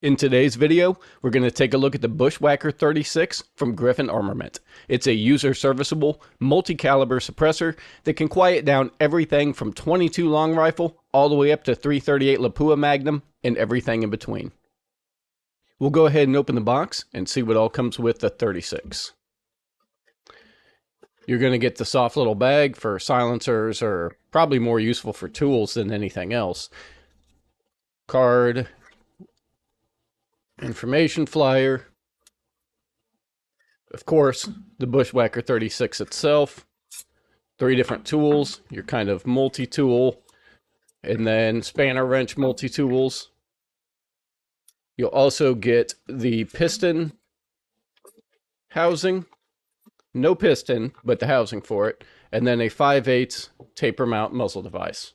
In today's video, we're going to take a look at the Bushwhacker 36 from Griffin Armament. It's a user-serviceable, multi-caliber suppressor that can quiet down everything from .22 long rifle all the way up to .338 Lapua Magnum and everything in between. We'll go ahead and open the box and see what all comes with the 36. You're going to get the soft little bag for silencers, or probably more useful for tools than anything else. Card, information flyer, of course, the Bushwhacker 36 itself, 3 different tools, your kind of multi-tool, and then spanner wrench multi-tools. You'll also get the piston housing, no piston, but the housing for it, and then a 5/8 taper mount muzzle device.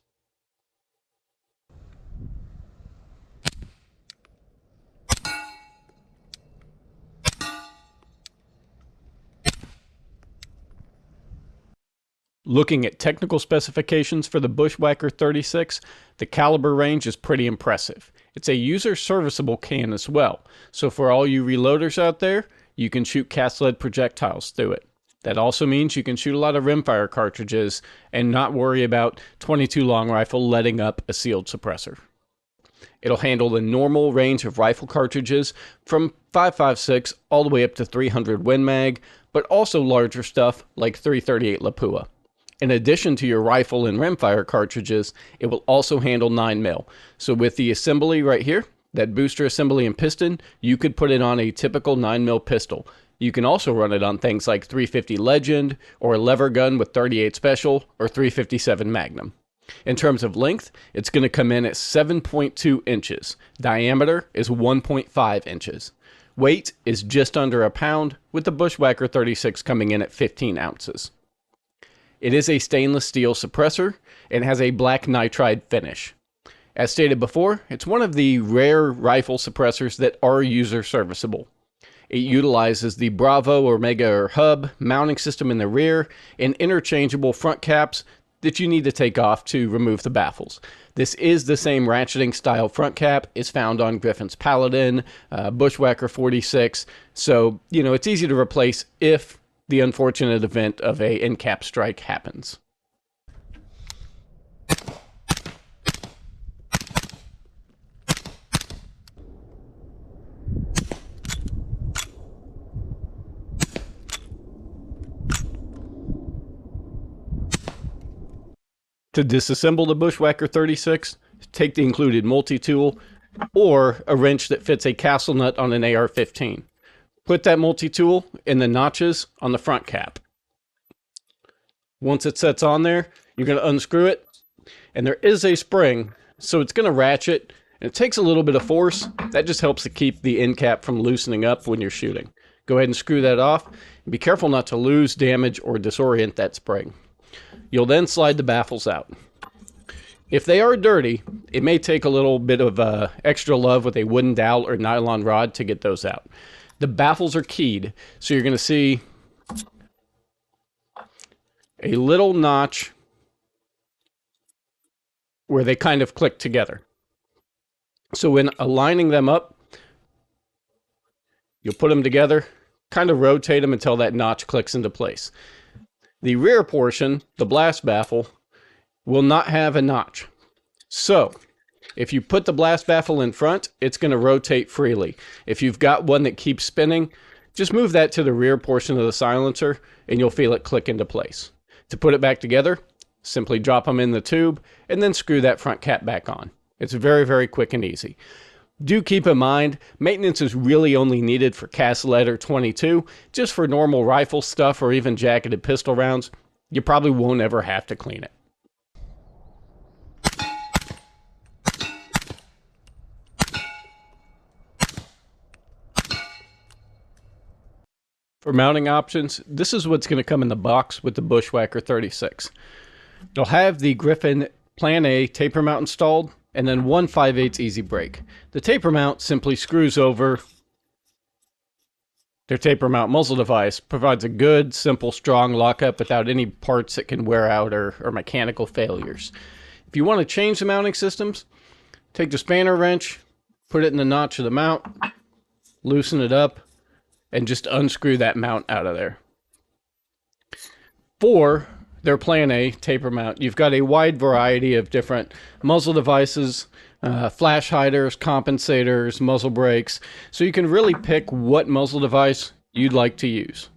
Looking at technical specifications for the Bushwhacker 36, the caliber range is pretty impressive. It's a user-serviceable can as well, so for all you reloaders out there, you can shoot cast-lead projectiles through it. That also means you can shoot a lot of rimfire cartridges and not worry about .22 long rifle letting up a sealed suppressor. It'll handle the normal range of rifle cartridges from 5.56 all the way up to 300 Win Mag, but also larger stuff like .338 Lapua. In addition to your rifle and rimfire cartridges, it will also handle 9mm. So with the assembly right here, that booster assembly and piston, you could put it on a typical 9mm pistol. You can also run it on things like .350 Legend, or a lever gun with .38 Special, or .357 Magnum. In terms of length, it's going to come in at 7.2 inches. Diameter is 1.5 inches. Weight is just under a pound, with the Bushwhacker 36 coming in at 15 ounces. It is a stainless steel suppressor and has a black nitride finish. As stated before, it's one of the rare rifle suppressors that are user serviceable. It utilizes the Bravo, Omega, or Hub mounting system in the rear and interchangeable front caps that you need to take off to remove the baffles. This is the same ratcheting style front cap is found on Griffin's Paladin, Bushwhacker 46, so it's easy to replace if the unfortunate event of a end cap strike happens. To disassemble the Bushwhacker 36, take the included multi-tool or a wrench that fits a castle nut on an AR-15. Put that multi-tool in the notches on the front cap. Once it sets on there, you're going to unscrew it, and there is a spring, so it's going to ratchet, and it takes a little bit of force. That just helps to keep the end cap from loosening up when you're shooting. Go ahead and screw that off, and be careful not to lose, damage, or disorient that spring. You'll then slide the baffles out. If they are dirty, it may take a little bit of extra love with a wooden dowel or nylon rod to get those out. The baffles are keyed, so you're going to see a little notch where they kind of click together. So when aligning them up, you'll put them together, kind of rotate them until that notch clicks into place. The rear portion, the blast baffle, will not have a notch. So if you put the blast baffle in front, it's going to rotate freely. If you've got one that keeps spinning, just move that to the rear portion of the silencer and you'll feel it click into place. To put it back together, simply drop them in the tube and then screw that front cap back on. It's very, very quick and easy. Do keep in mind, maintenance is really only needed for cast lead or .22. Just for normal rifle stuff or even jacketed pistol rounds, you probably won't ever have to clean it. For mounting options, this is what's going to come in the box with the Bushwhacker 36. You'll have the Griffin Plan A taper mount installed, and then one 5/8 easy brake. The taper mount simply screws over their taper mount muzzle device, provides a good, simple, strong lockup without any parts that can wear out or mechanical failures. If you want to change the mounting systems, take the spanner wrench, put it in the notch of the mount, loosen it up, and just unscrew that mount out of there. For their Plan A taper mount, you've got a wide variety of different muzzle devices, flash hiders, compensators, muzzle brakes, so you can really pick what muzzle device you'd like to use.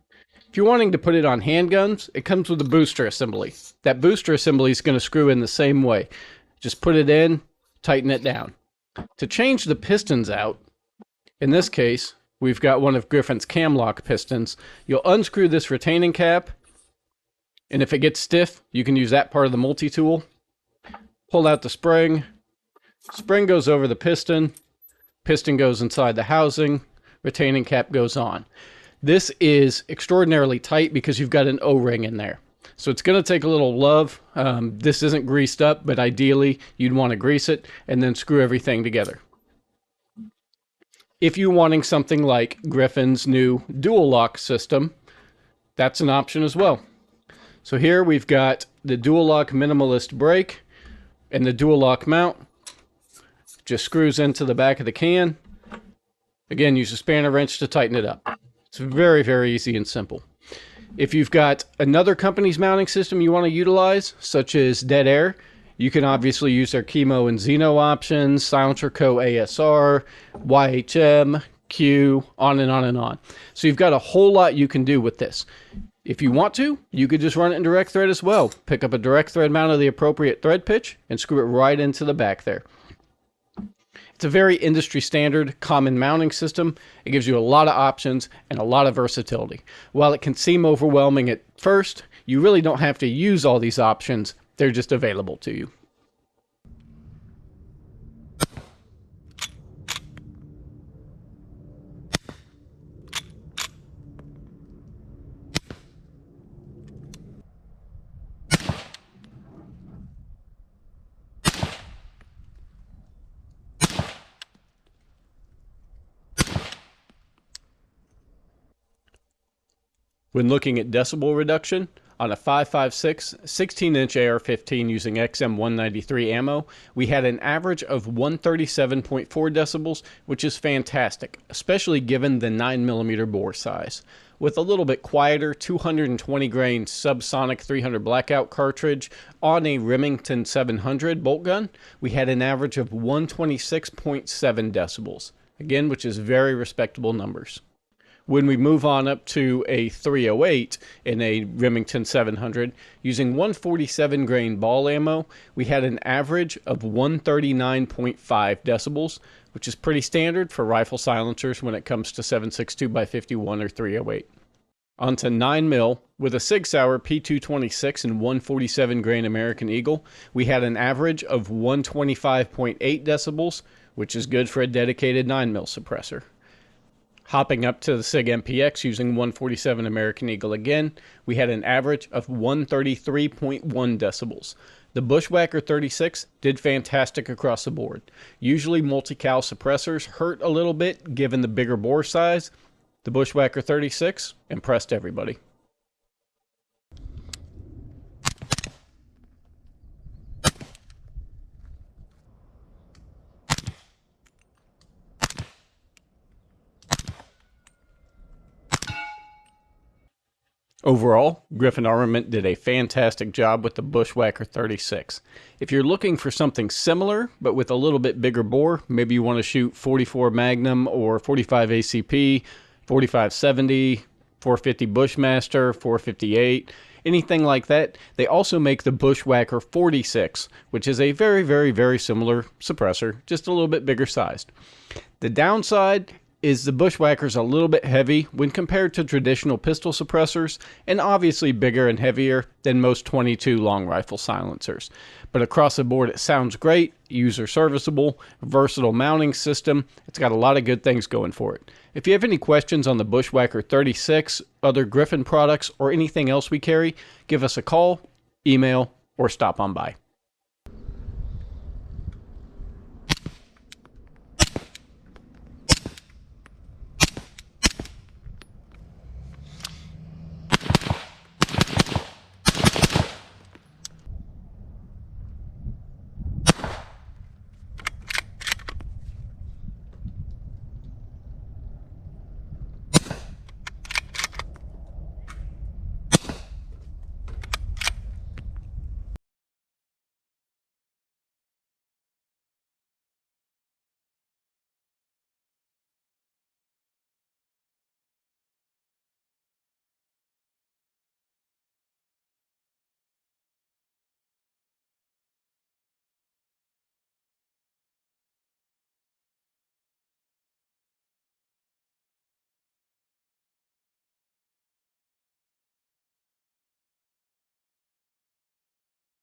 If you're wanting to put it on handguns, it comes with a booster assembly. That booster assembly is going to screw in the same way. Just put it in, tighten it down. To change the pistons out, in this case, we've got one of Griffin's camlock pistons. You'll unscrew this retaining cap, and if it gets stiff, you can use that part of the multi-tool. Pull out the spring. Spring goes over the piston. Piston goes inside the housing. Retaining cap goes on. This is extraordinarily tight because you've got an O-ring in there. So it's going to take a little love. This isn't greased up, but ideally you'd want to grease it and then screw everything together. If you're wanting something like Griffin's new dual lock system, that's an option as well. So here we've got the dual lock minimalist brake and the dual lock mount. Just screws into the back of the can. Again, use a spanner wrench to tighten it up. It's very, very easy and simple. If you've got another company's mounting system you want to utilize, such as Dead Air, you can obviously use their Chemo and Xeno options, Silencer Co. ASR, YHM, Q, on and on and on. So you've got a whole lot you can do with this. If you want to, you could just run it in direct thread as well. Pick up a direct thread mount of the appropriate thread pitch and screw it right into the back there. It's a very industry standard, common mounting system. It gives you a lot of options and a lot of versatility. While it can seem overwhelming at first, you really don't have to use all these options. They're just available to you. When looking at decibel reduction, on a 5.56 16-inch AR-15 using XM193 ammo, we had an average of 137.4 decibels, which is fantastic, especially given the 9mm bore size. With a little bit quieter 220 grain subsonic 300 blackout cartridge on a Remington 700 bolt gun, we had an average of 126.7 decibels, again, which is very respectable numbers. When we move on up to a 308 in a Remington 700, using 147 grain ball ammo, we had an average of 139.5 decibels, which is pretty standard for rifle silencers when it comes to 7.62x51 or 308. On to 9mm, with a Sig Sauer P226 and 147 grain American Eagle, we had an average of 125.8 decibels, which is good for a dedicated 9mm suppressor. Hopping up to the SIG MPX using 147 American Eagle again, we had an average of 133.1 decibels. The Bushwhacker 36 did fantastic across the board. Usually multi-cal suppressors hurt a little bit given the bigger bore size. The Bushwhacker 36 impressed everybody. Overall, Griffin Armament did a fantastic job with the Bushwhacker 36. If you're looking for something similar, but with a little bit bigger bore, maybe you want to shoot 44 Magnum or 45 ACP, 4570, 450 Bushmaster, 458, anything like that, they also make the Bushwhacker 46, which is a very, very, very similar suppressor, just a little bit bigger sized. The downside is the Bushwhacker's a little bit heavy when compared to traditional pistol suppressors, and obviously bigger and heavier than most 22 long rifle silencers. But across the board, it sounds great, user serviceable, versatile mounting system. It's got a lot of good things going for it. If you have any questions on the Bushwhacker 36, other Griffin products, or anything else we carry, give us a call, email, or stop on by.